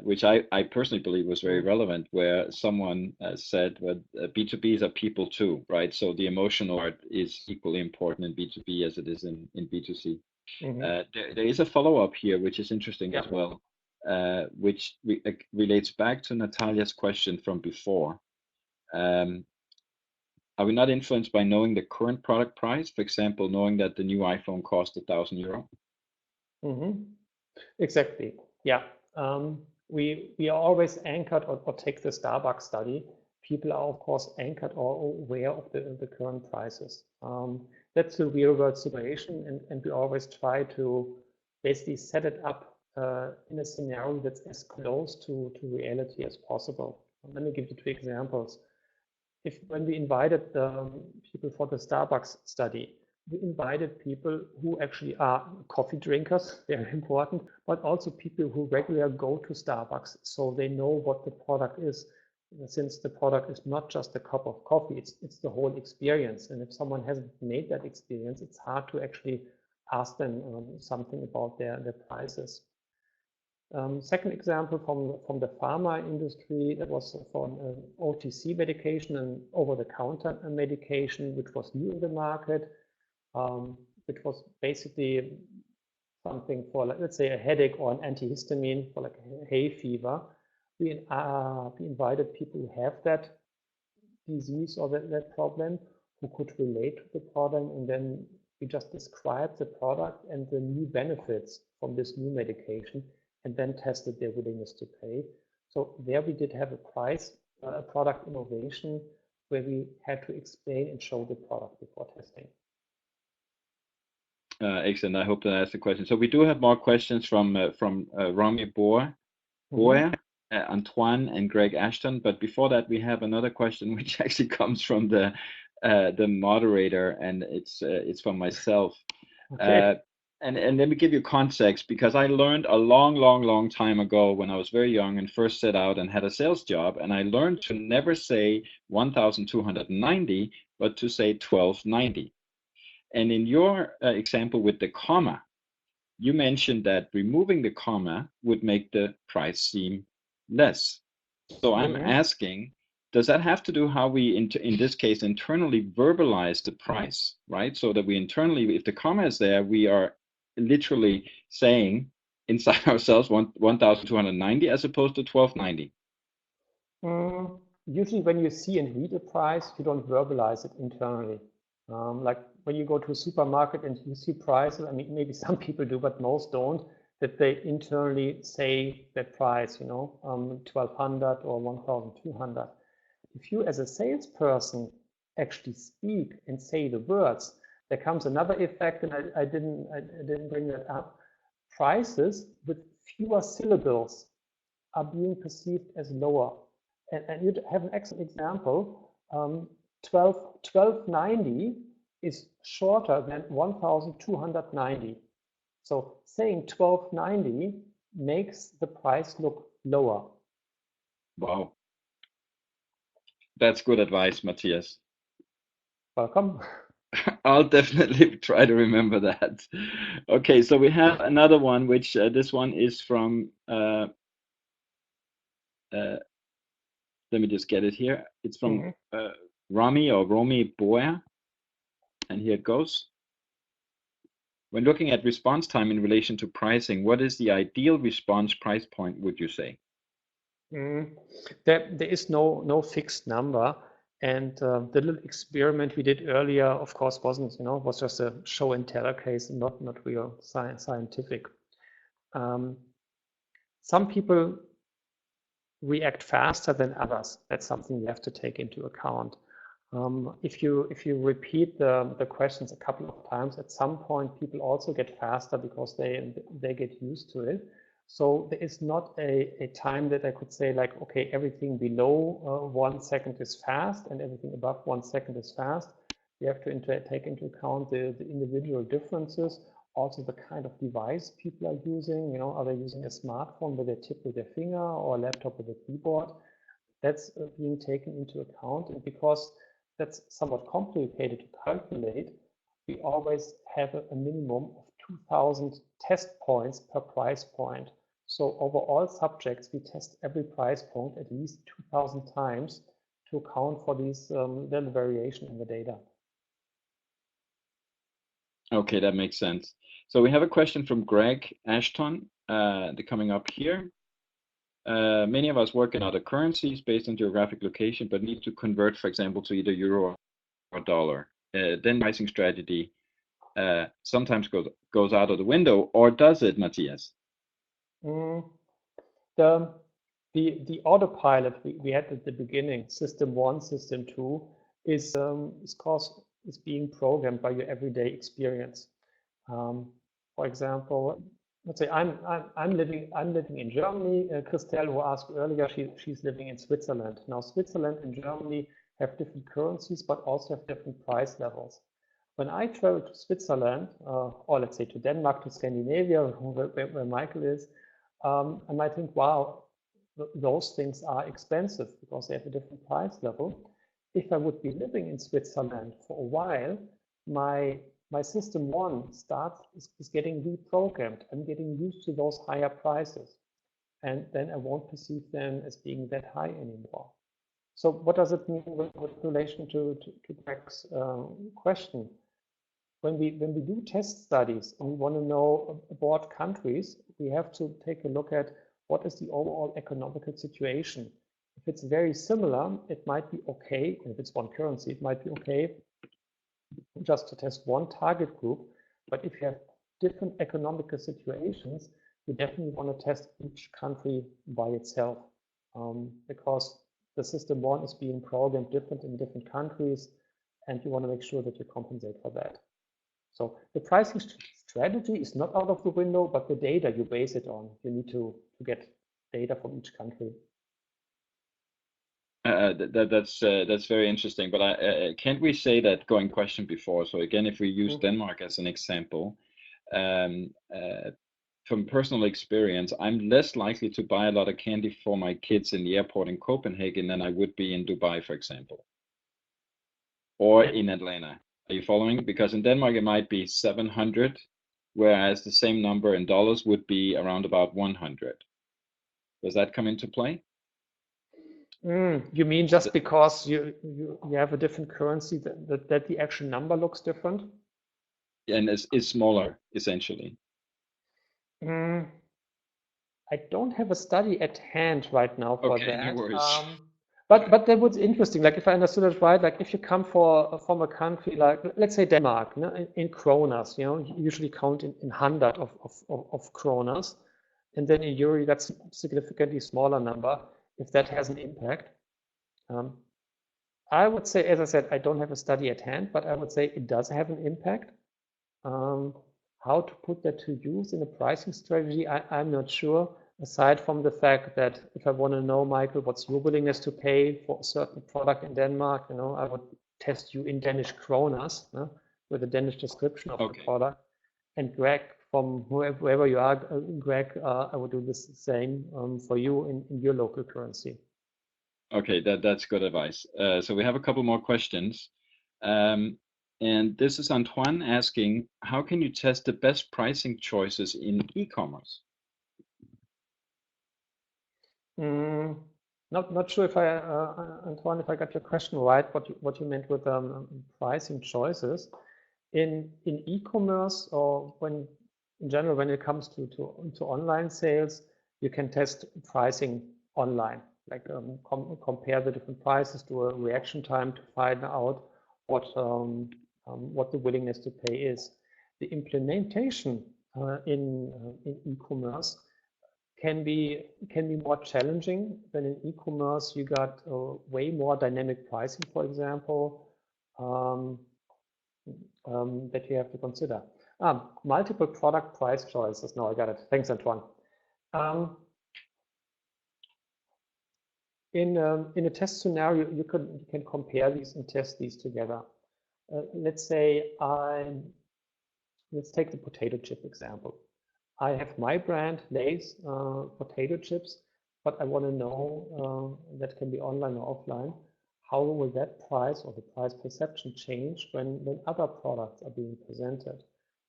which I personally believe was very relevant, where someone said, well, B2Bs are people too, right? So the emotional part is equally important in B2B as it is in B2C. There is a follow-up here, which is interesting as well, which relates back to Natalia's question from before. Are we not influenced by knowing the current product price? For example, knowing that the new iPhone cost €1,000? Exactly. Yeah. We are always anchored, or take the Starbucks study. People are, of course, anchored or aware of the current prices. That's the real world situation. And we always try to basically set it up in a scenario that's as close to reality as possible. Let me give you 2 examples. When we invited the people for the Starbucks study, we invited people who actually are coffee drinkers, very important, but also people who regularly go to Starbucks, so they know what the product is, since the product is not just a cup of coffee, it's the whole experience. And if someone hasn't made that experience, it's hard to actually ask them something about their prices. Second example from the pharma industry, that was for an OTC medication, an over-the-counter medication, which was new in the market, which was basically something for, let's say, a headache or an antihistamine for like hay fever. We invited people who have that disease or that problem, who could relate to the problem, and then we just described the product and the new benefits from this new medication, and then tested their willingness to pay. So there we did have a product innovation where we had to explain and show the product before testing. Excellent. I hope that answers the question. So we do have more questions from Romy Boer, Antoine, and Greg Ashton. But before that, we have another question which actually comes from the moderator, and it's from myself. Okay. And let me give you context, because I learned a long time ago when I was very young and first set out and had a sales job, and I learned to never say 1,290, but to say 1,290. And in your example with the comma, you mentioned that removing the comma would make the price seem less. So I'm asking, does that have to do how we, in this case, internally verbalize the price, right? So that we internally, if the comma is there, we are literally saying inside ourselves 1,290 as opposed to 1,290. Usually when you see and read a price, you don't verbalize it internally. Like when you go to a supermarket and you see prices, I mean, maybe some people do, but most don't, that they internally say that price, 1,200 or 1,200. If you as a salesperson actually speak and say the words, there comes another effect, and I didn't bring that up. Prices with fewer syllables are being perceived as lower. And you have an excellent example. 1290 is shorter than 1,290. So saying 1290 makes the price look lower. Wow. That's good advice, Matthias. Welcome. I'll definitely try to remember that. Okay, so we have another one, which this one is from, let me just get it here. It's from Romy Boer, and here it goes. When looking at response time in relation to pricing, what is the ideal response price point, would you say? There is no fixed number. And the little experiment we did earlier, of course, was just a show and tell case, not real scientific. Some people react faster than others. That's something you have to take into account. If you repeat the questions a couple of times, at some point people also get faster because they get used to it. So there is not a time that I could say like, okay, everything below 1 second is fast and everything above 1 second is fast. You have to take into account the individual differences, also the kind of device people are using. You know, are they using a smartphone where they tip with their finger or a laptop with a keyboard? That's being taken into account. And because that's somewhat complicated to calculate, we always have a minimum of 2,000 test points per price point. So over all subjects, we test every price point at least 2,000 times to account for these little variation in the data. Okay, that makes sense. So we have a question from Greg Ashton, coming up here. Many of us work in other currencies based on geographic location, but need to convert, for example, to either euro or dollar. Then pricing strategy sometimes goes out of the window, or does it, Matthias? Mm, the autopilot we had at the beginning, system 1, system 2, is being programmed by your everyday experience. For example, let's say I'm living in Germany. Christelle, who asked earlier, she's living in Switzerland. Now, Switzerland and Germany have different currencies, but also have different price levels. When I travel to Switzerland, or let's say to Denmark, to Scandinavia, where Michael is, I might think, wow, those things are expensive because they have a different price level. If I would be living in Switzerland for a while, my system 1 is getting reprogrammed. I'm getting used to those higher prices, and then I won't perceive them as being that high anymore. So what does it mean with relation to Greg's question? When we do test studies and we want to know broad countries, we have to take a look at what is the overall economical situation. If it's very similar, it might be okay. If it's one currency, it might be okay just to test one target group. But if you have different economical situations, you definitely want to test each country by itself, because the system 1 is being programmed different in different countries, and you want to make sure that you compensate for that. So the pricing strategy is not out of the window, but the data you base it on. You need to get data from each country. That's very interesting. But can't we say that going question before? So again, if we use Denmark as an example, from personal experience, I'm less likely to buy a lot of candy for my kids in the airport in Copenhagen than I would be in Dubai, for example, or in Atlanta. Are you following? Because in Denmark it might be 700, whereas the same number in dollars would be around about 100. Does that come into play? You mean just because you have a different currency that the actual number looks different? And is smaller, essentially. I don't have a study at hand right now for Okay, that. no worries. But that was interesting. Like if I understood it right, like if you come from a country like, let's say Denmark, in kronas, you usually count in 100 of kronas, and then in euro that's a significantly smaller number. If that has an impact, I would say, as I said, I don't have a study at hand, but I would say it does have an impact. How to put that to use in a pricing strategy, I'm not sure. Aside from the fact that if I want to know, Michael, what's your willingness to pay for a certain product in Denmark, I would test you in Danish kronas, with a Danish description of the product. And Greg, from whoever you are, Greg, I would do the same for you in your local currency. Okay, that's good advice. So we have a couple more questions. And this is Antoine asking, how can you test the best pricing choices in e-commerce? Not sure if Antoine, if I got your question right, what you meant with pricing choices. In e-commerce, or in general, when it comes to online sales, you can test pricing online, like compare the different prices, do a reaction time to find out what the willingness to pay is. The implementation in e-commerce can be more challenging than in e-commerce. You got way more dynamic pricing, for example, that you have to consider. Multiple product price choices. No, I got it. Thanks, Antoine. In a test scenario, you can compare these and test these together. Let's say let's take the potato chip example. I have my brand, Lay's potato chips, but I want to know that can be online or offline. How will that price or the price perception change when other products are being presented?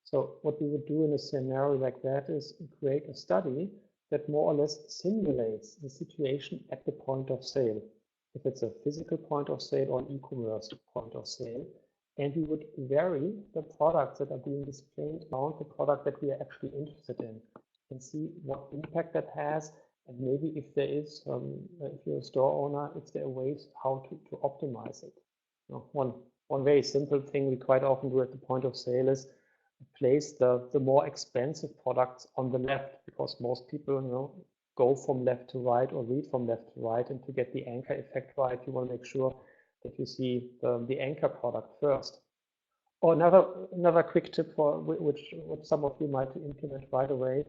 So what we would do in a scenario like that is create a study that more or less simulates the situation at the point of sale, if it's a physical point of sale or an e-commerce point of sale. And we would vary the products that are being displayed around the product that we are actually interested in and see what impact that has. And maybe if there is, if you're a store owner, if there are ways how to optimize it. One very simple thing we quite often do at the point of sale is place the more expensive products on the left, because most people go from left to right or read from left to right, and to get the anchor effect right, you want to make sure that you see the anchor product first. Or another quick tip for which some of you might implement right away.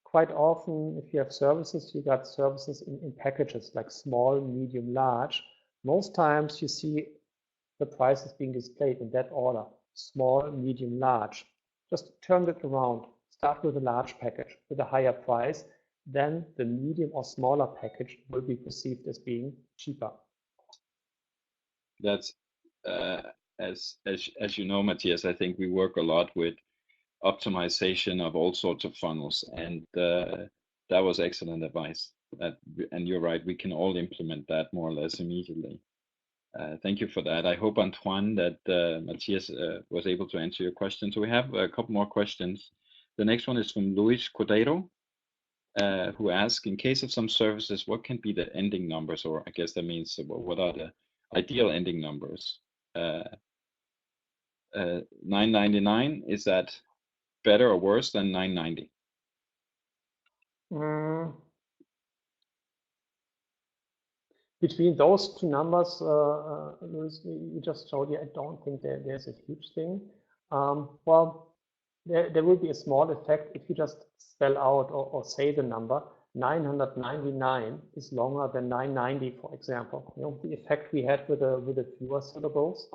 Quite often, if you have services, you got services in packages like small, medium, large. Most times you see the prices being displayed in that order: small, medium, large. Just turn it around. Start with a large package with a higher price. Then the medium or smaller package will be perceived as being cheaper. That's as you know, Matthias, I think we work a lot with optimization of all sorts of funnels, and that was excellent advice. And you're right, we can all implement that more or less immediately. Thank you for that. I hope, Antoine, that Matthias was able to answer your question. So we have a couple more questions. The next one is from Luis Cordeiro, who asks, in case of some services, what can be the ending numbers? Or I guess that means what are the ideal ending numbers? 9.99, is that better or worse than 9.90? Between those two numbers, Luis, you just showed you, I don't think there's a huge thing. Well, there will be a small effect if you just spell out or say the number. 999 is longer than 990, for example. The effect we had with the fewer syllables.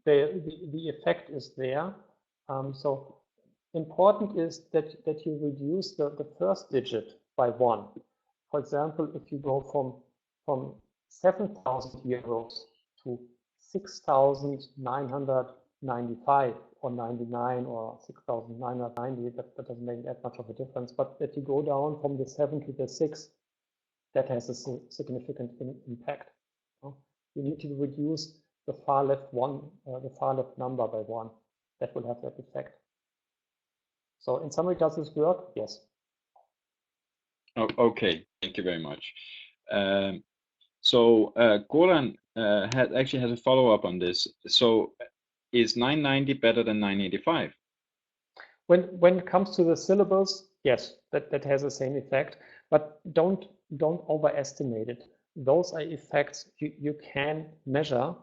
The effect is there. So important is that you reduce the first digit by 1. For example, if you go from 7,000 euros to 6,995 or 99 or 6,990, that doesn't make that much of a difference. But that you go down from the 7 to the 6, that has a significant impact. You need to reduce the far left number by 1. That will have that effect. So in summary, does this work? Yes. Oh, okay, thank you very much. So Goran actually has a follow-up on this. So is 990 better than 985? When it comes to the syllables, yes, that has the same effect, but don't overestimate it. Those are effects you can measure.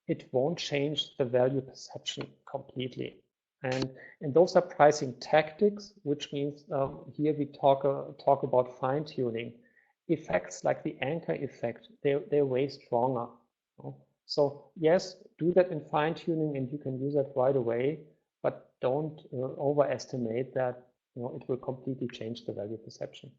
It won't change the value perception completely. And those are pricing tactics, which means here we talk about fine-tuning. Effects like the anchor effect, they're way stronger. So yes, do that in fine-tuning, and you can use that right away, but don't overestimate that it will completely change the value perception.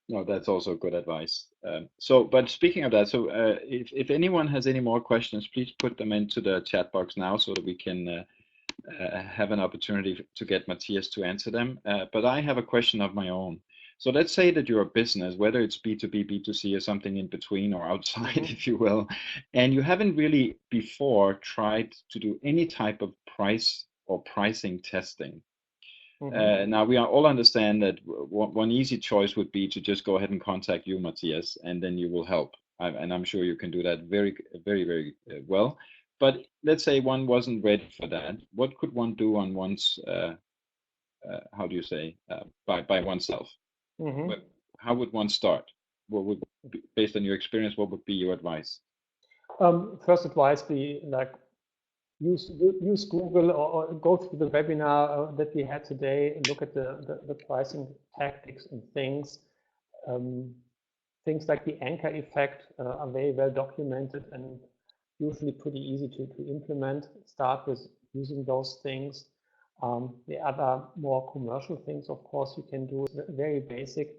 No, that's also good advice. But speaking of that, so if anyone has any more questions, please put them into the chat box now so that we can have an opportunity to get Matthias to answer them. But I have a question of my own. So let's say that you're a business, whether it's B2B, B2C, or something in between or outside, if you will, and you haven't really before tried to do any type of price or pricing testing. Now we all understand that one easy choice would be to just go ahead and contact you, Matthias, and then you will help. And I'm sure you can do that very, very, very well. But let's say one wasn't ready for that. What could one do on one's how do you say, by oneself. Mm-hmm. How would one start? What would, based on your experience, what would be your advice? First advice be like use Google or go through the webinar that we had today and look at the pricing tactics and things. Things like the anchor effect are very well documented and usually pretty easy to implement. Start with using those things. The other more commercial things, of course, you can do very basic.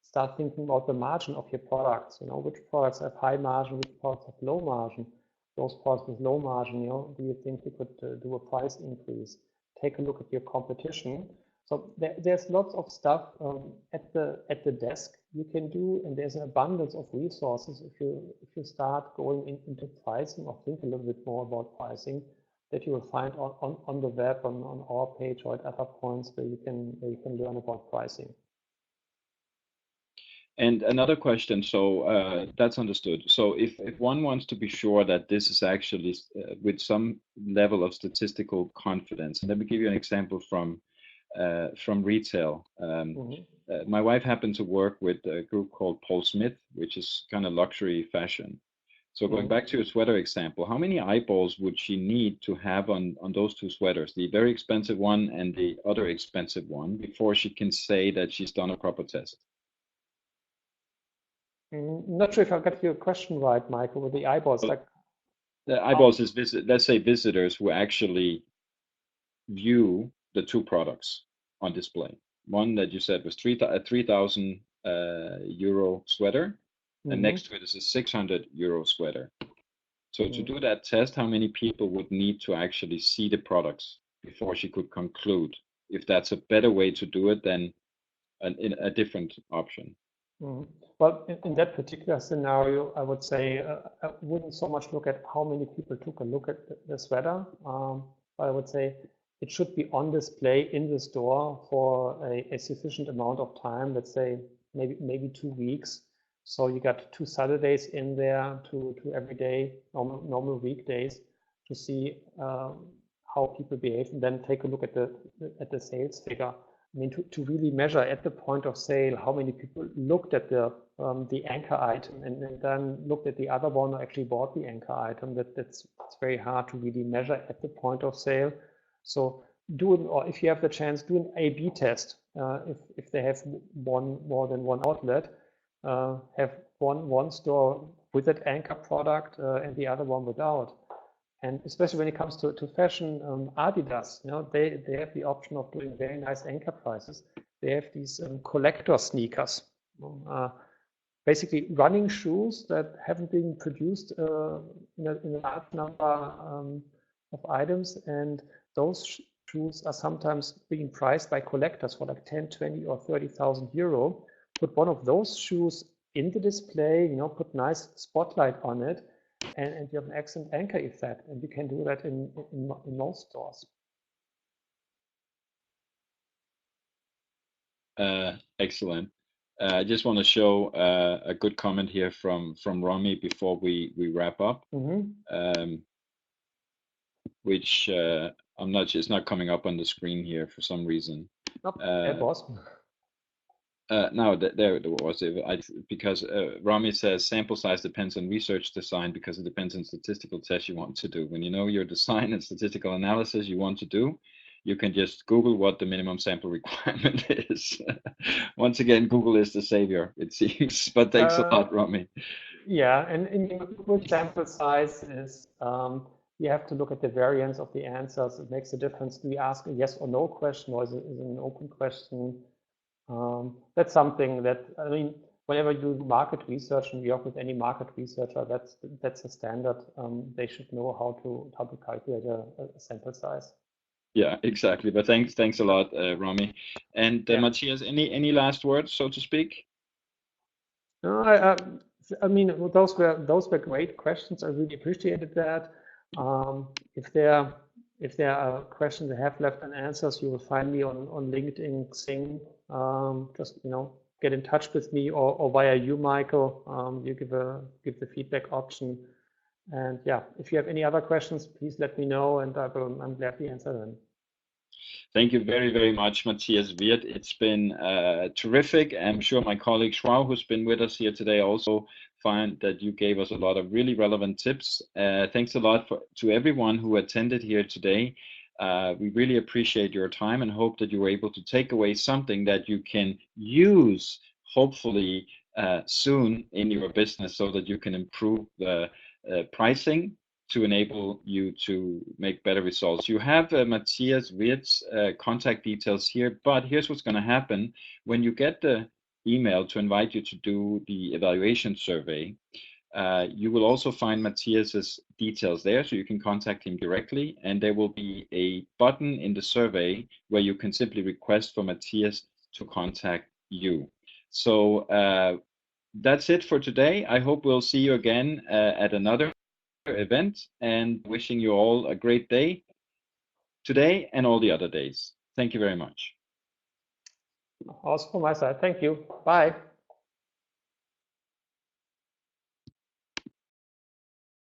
Start thinking about the margin of your products. You know, which products have high margin, which products have low margin. Those products with low margin, you know, do you think you could do a price increase? Take a look at your competition. So there's lots of stuff at the desk you can do, and there's an abundance of resources if you start going into pricing or think a little bit more about pricing that you will find on the web, on our page or at other points where you can learn about pricing. And another question, so that's understood. So if one wants to be sure that this is actually with some level of statistical confidence, and let me give you an example from retail. My wife happened to work with a group called Paul Smith, which is kind of luxury fashion. So going back to your sweater example, how many eyeballs would she need to have on those two sweaters, the very expensive one and the other expensive one, before she can say that she's done a proper test? Not sure if I got your question right, Michael, with the eyeballs. Well, like the eyeballs is let's say visitors who actually view the two products on display. One that you said was a 3,000 euro sweater, and next to it is a 600 euro sweater. So to do that test, how many people would need to actually see the products before she could conclude if that's a better way to do it than a different option? Well, in that particular scenario, I would say I wouldn't so much look at how many people took a look at the sweater, but I would say it should be on display in the store for a sufficient amount of time, let's say maybe 2 weeks. So you got 2 Saturdays in there, to every day, normal weekdays, to see how people behave, and then take a look at the sales figure. I mean, to really measure at the point of sale how many people looked at the anchor item and then looked at the other one or actually bought the anchor item. It's very hard to really measure at the point of sale. So or if you have the chance, do an A/B test. If they have more than one outlet, have one store with that anchor product and the other one without. And especially when it comes to fashion, Adidas, you know, they have the option of doing very nice anchor prices. They have these collector sneakers, basically running shoes that haven't been produced in a large number of items. And those shoes are sometimes being priced by collectors for like 10, 20 or 30,000 euro. Put one of those shoes in the display, you know, put nice spotlight on it, and you have an excellent anchor effect, and you can do that in most stores. Excellent. I just want to show a good comment here from Romy before we wrap up, which I'm not sure, it's not coming up on the screen here for some reason. It was. No, there it was. Because Rami says sample size depends on research design because it depends on statistical tests you want to do. When you know your design and statistical analysis you want to do, you can just Google what the minimum sample requirement is. Once again, Google is the savior, it seems. But thanks a lot, Rami. Yeah, and good sample size is you have to look at the variance of the answers. It makes a difference. Do we ask a yes or no question, or is it an open question? That's something that, I mean, whenever you do market research and you work with any market researcher, that's a standard. They should know how to calculate a sample size. Yeah, exactly. But thanks a lot, Rami. And Matthias, any last words, so to speak? No, I mean, those were great questions. I really appreciated that. If there are questions that have left unanswered, you will find me on LinkedIn, Xing. Just get in touch with me, or via you, Michael. You give the feedback option. And yeah, if you have any other questions, please let me know, and I'm glad to answer them. Thank you very, very much, Matthias Wirth. It's been terrific. I'm sure my colleague Schwau, who's been with us here today, also find that you gave us a lot of really relevant tips. Thanks a lot to everyone who attended here today. We really appreciate your time and hope that you were able to take away something that you can use, hopefully, soon in your business so that you can improve the pricing to enable you to make better results. You have Matthias Wirth's contact details here, but here's what's going to happen. When you get the email to invite you to do the evaluation survey, you will also find Matthias's details there, so you can contact him directly, and there will be a button in the survey where you can simply request for Matthias to contact you. So that's it for today. I hope we'll see you again at another event, and wishing you all a great day today and all the other days. Thank you very much. Also from my side, thank you. Bye.